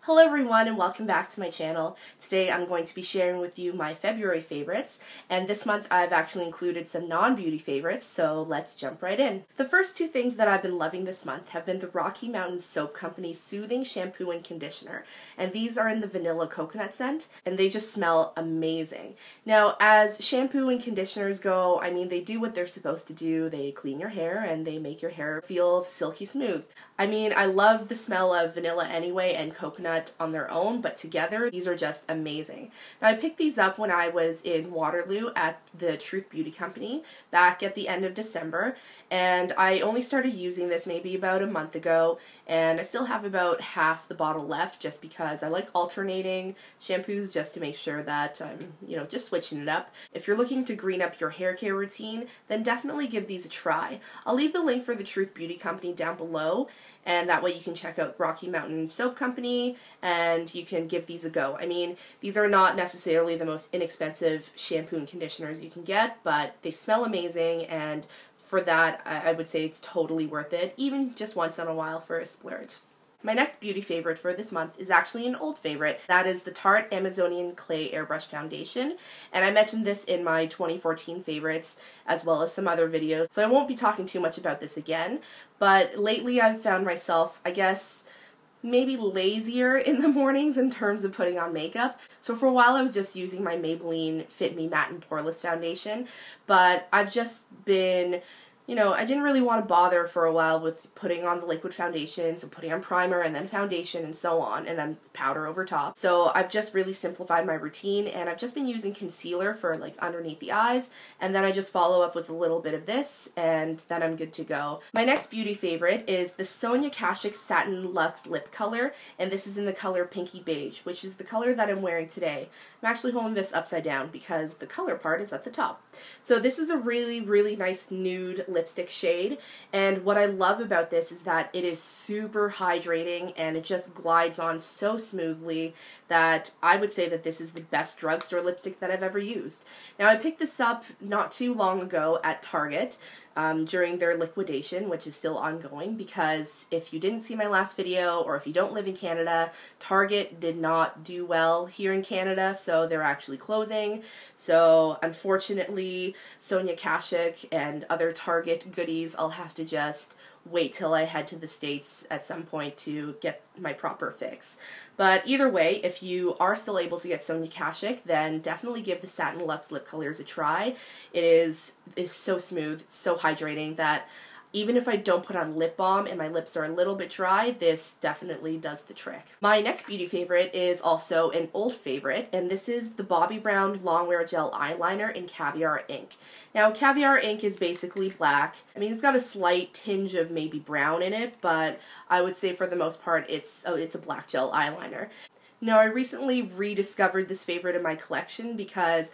Hello everyone and welcome back to my channel. Today I'm going to be sharing with you my February favorites, and this month I've actually included some non-beauty favorites, so let's jump right in. The first two things that I've been loving this month have been the Rocky Mountain Soap Company's Soothing Shampoo and Conditioner, and these are in the vanilla coconut scent, and they just smell amazing. Now, as shampoo and conditioners go, I mean, they do what they're supposed to do. They clean your hair and they make your hair feel silky smooth. I mean, I love the smell of vanilla anyway and coconut on their own, but together these are just amazing. Now, I picked these up when I was in Waterloo at the Truth Beauty Company back at the end of December, and I only started using this maybe about a month ago, and I still have about half the bottle left just because I like alternating shampoos just to make sure that I'm, just switching it up. If you're looking to green up your hair care routine, then definitely give these a try. I'll leave the link for the Truth Beauty Company down below, and that way you can check out Rocky Mountain Soap Company and you can give these a go. I mean, these are not necessarily the most inexpensive shampoo and conditioners you can get, but they smell amazing, and for that I would say it's totally worth it, even just once in a while for a splurge. My next beauty favorite for this month is actually an old favorite. That is the Tarte Amazonian Clay Airbrush Foundation, and I mentioned this in my 2014 favorites as well as some other videos, so I won't be talking too much about this again, but lately I've found myself, I guess, maybe lazier in the mornings in terms of putting on makeup. So for a while I was just using my Maybelline Fit Me Matte and Poreless foundation, but I've just been I didn't really want to bother for a while with putting on the liquid foundation, so putting on primer and then foundation and so on, and then powder over top. So I've just really simplified my routine, and I've just been using concealer for like underneath the eyes, and then I just follow up with a little bit of this, and then I'm good to go. My next beauty favorite is the Sonia Kashuk Satin Luxe Lip Color, and this is in the color Pinky Beige, which is the color that I'm wearing today. I'm actually holding this upside down because the color part is at the top. So this is a really, really nice nude lipstick shade, and what I love about this is that it is super hydrating and it just glides on so smoothly that I would say that this is the best drugstore lipstick that I've ever used. Now, I picked this up not too long ago at Target during their liquidation, which is still ongoing, because if you didn't see my last video or if you don't live in Canada, Target did not do well here in Canada, so they're actually closing. So unfortunately, Sonia Kashuk and other Target goodies, I'll have to just wait till I head to the States at some point to get my proper fix. But either way, if you are still able to get Sonia Kashuk, then definitely give the Satin Luxe Lip Colors a try. It is so smooth, it's so hydrating that even if I don't put on lip balm and my lips are a little bit dry, this definitely does the trick. My next beauty favorite is also an old favorite, and this is the Bobbi Brown Longwear Gel Eyeliner in Caviar ink. Now, Caviar ink is basically black. I mean, it's got a slight tinge of maybe brown in it, but I would say for the most part it's a black gel eyeliner. Now, I recently rediscovered this favorite in my collection because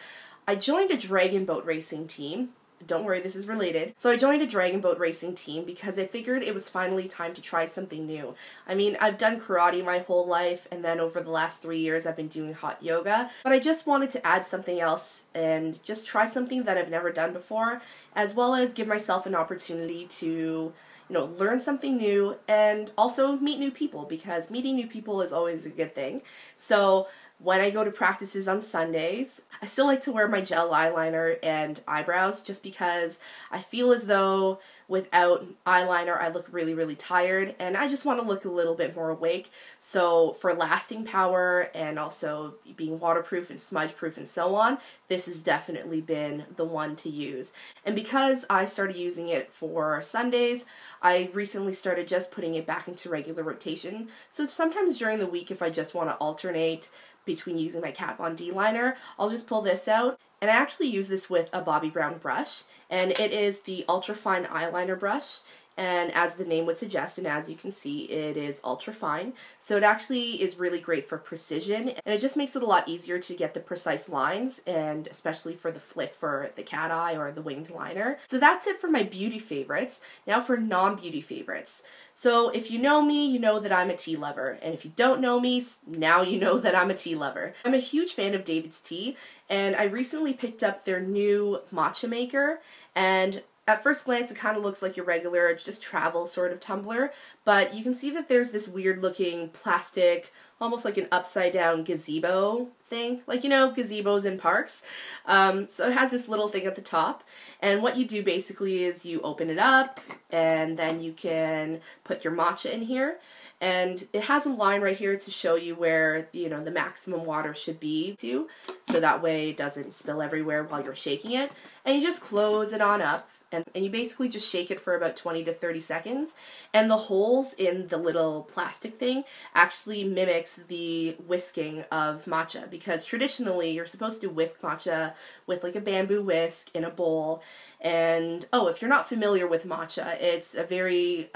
I joined a dragon boat racing team. Don't worry, this is related. So I joined a dragon boat racing team because I figured it was finally time to try something new. I mean, I've done karate my whole life, and then over the last 3 years I've been doing hot yoga, but I just wanted to add something else and just try something that I've never done before, as well as give myself an opportunity to learn something new and also meet new people, because meeting new people is always a good thing. So when I go to practices on Sundays, I still like to wear my gel eyeliner and eyebrows just because I feel as though without eyeliner I look really, really tired, and I just want to look a little bit more awake. So for lasting power and also being waterproof and smudge proof and so on, this has definitely been the one to use. And because I started using it for Sundays, I recently started just putting it back into regular rotation. So sometimes during the week, if I just want to alternate between using my Kat Von D liner, I'll just pull this out. And I actually use this with a Bobbi Brown brush, and it is the Ultra Fine Eyeliner brush. And as the name would suggest, and as you can see, it is ultra fine. So it actually is really great for precision, and it just makes it a lot easier to get the precise lines, and especially for the flick for the cat eye or the winged liner. So that's it for my beauty favorites. Now for non-beauty favorites. So if you know me, you know that I'm a tea lover, and if you don't know me, now you know that I'm a tea lover. I'm a huge fan of David's Tea, and I recently picked up their new matcha maker, and At first glance, it kind of looks like your regular just travel sort of tumbler, but you can see that there's this weird looking plastic, almost like an upside down gazebo thing, like, you know, gazebos in parks. So it has this little thing at the top, and what you do basically is you open it up, and then you can put your matcha in here, and it has a line right here to show you where, you know, the maximum water should be to, so that way it doesn't spill everywhere while you're shaking it, and you just close it on up. And you basically just shake it for about 20 to 30 seconds, and the holes in the little plastic thing actually mimics the whisking of matcha, because traditionally you're supposed to whisk matcha with like a bamboo whisk in a bowl. And oh, if you're not familiar with matcha, it's a very,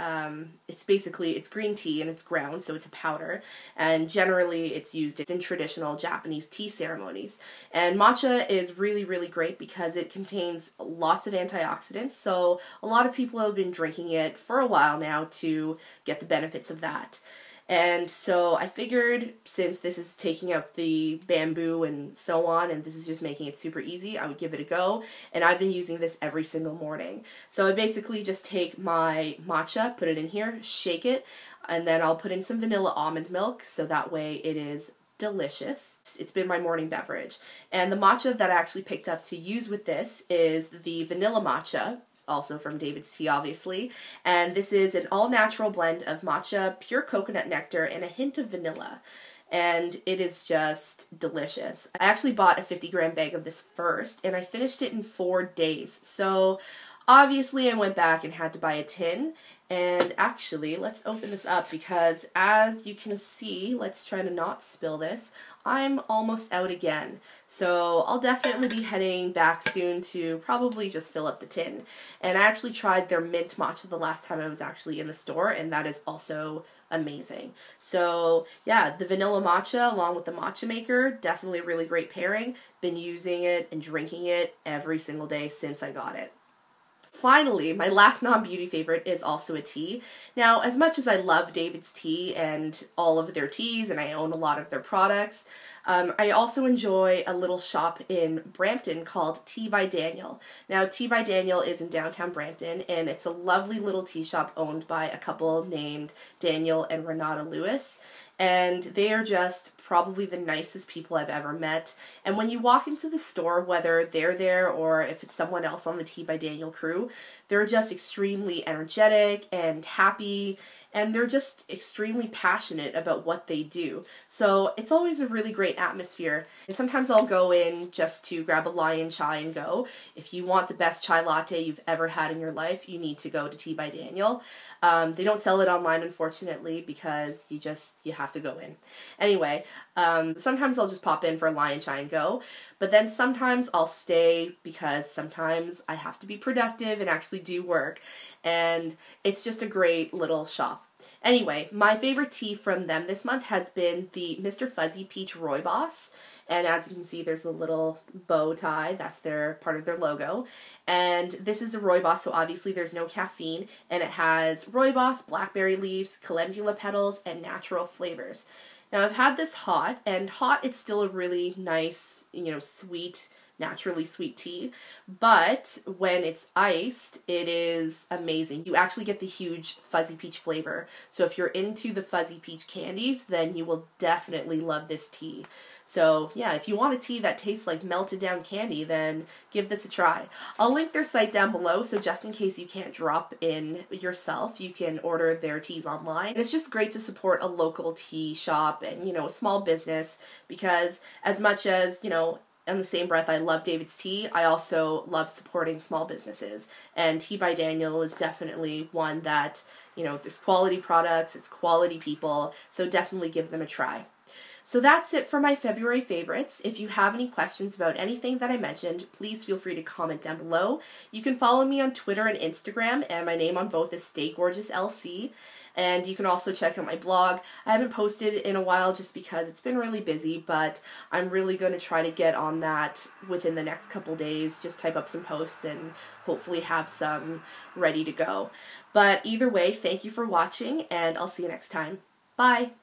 it's green tea and it's ground, so it's a powder, and generally it's used in traditional Japanese tea ceremonies. And matcha is really, really great because it contains lots of antioxidants, so a lot of people have been drinking it for a while now to get the benefits of that. And so I figured, since this is taking out the bamboo and so on, and this is just making it super easy, I would give it a go. And I've been using this every single morning. So I basically just take my matcha, put it in here, shake it, and then I'll put in some vanilla almond milk, so that way it is delicious. It's been my morning beverage. And the matcha that I actually picked up to use with this is the vanilla matcha, also from David's Tea, obviously. And this is an all-natural blend of matcha, pure coconut nectar, and a hint of vanilla. And it is just delicious. I actually bought a 50-gram bag of this first, and I finished it in 4 days. So obviously I went back and had to buy a tin. And actually, let's open this up, because as you can see, let's try to not spill this, I'm almost out again. So I'll definitely be heading back soon to probably just fill up the tin. And I actually tried their mint matcha the last time I was actually in the store, and that is also amazing. So yeah, the vanilla matcha along with the matcha maker, definitely a really great pairing. Been using it and drinking it every single day since I got it. Finally, my last non-beauty favorite is also a tea. Now, as much as I love David's Tea and all of their teas, and I own a lot of their products, I also enjoy a little shop in Brampton called Tea by Daniel. Now, Tea by Daniel is in downtown Brampton, and it's a lovely little tea shop owned by a couple named Daniel and Renata Lewis. And they are just probably the nicest people I've ever met. And when you walk into the store, whether they're there or if it's someone else on the Tea by Daniel crew, they're just extremely energetic and happy, and they're just extremely passionate about what they do. So it's always a really great atmosphere. And sometimes I'll go in just to grab a lion chai and go. If you want the best chai latte you've ever had in your life, you need to go to Tea by Daniel. They don't sell it online, unfortunately, because you have to go in. Anyway, sometimes I'll just pop in for a lion chai and go, but then sometimes I'll stay because sometimes I have to be productive and actually do work, and it's just a great little shop. Anyway, my favorite tea from them this month has been the Mr. Fuzzy Peach Rooibos. And as you can see, there's a little bow tie. That's part of their logo. And this is a rooibos, so obviously there's no caffeine. And it has rooibos, blackberry leaves, calendula petals, and natural flavors. Now, I've had this hot, and hot, it's still a really nice, sweet, naturally sweet tea, but when it's iced, it is amazing. You actually get the huge fuzzy peach flavor. So if you're into the fuzzy peach candies, then you will definitely love this tea. So yeah, if you want a tea that tastes like melted down candy, then give this a try. I'll link their site down below, so just in case you can't drop in yourself, you can order their teas online. And it's just great to support a local tea shop and, a small business, because as much as, in the same breath, I love David's Tea, I also love supporting small businesses. And Tea by Daniel is definitely one that, there's quality products, it's quality people, so definitely give them a try. So that's it for my February favorites. If you have any questions about anything that I mentioned, please feel free to comment down below. You can follow me on Twitter and Instagram, and my name on both is StaygorgeousLC. And you can also check out my blog. I haven't posted in a while just because it's been really busy, but I'm really going to try to get on that within the next couple days. Just type up some posts and hopefully have some ready to go. But either way, thank you for watching, and I'll see you next time. Bye!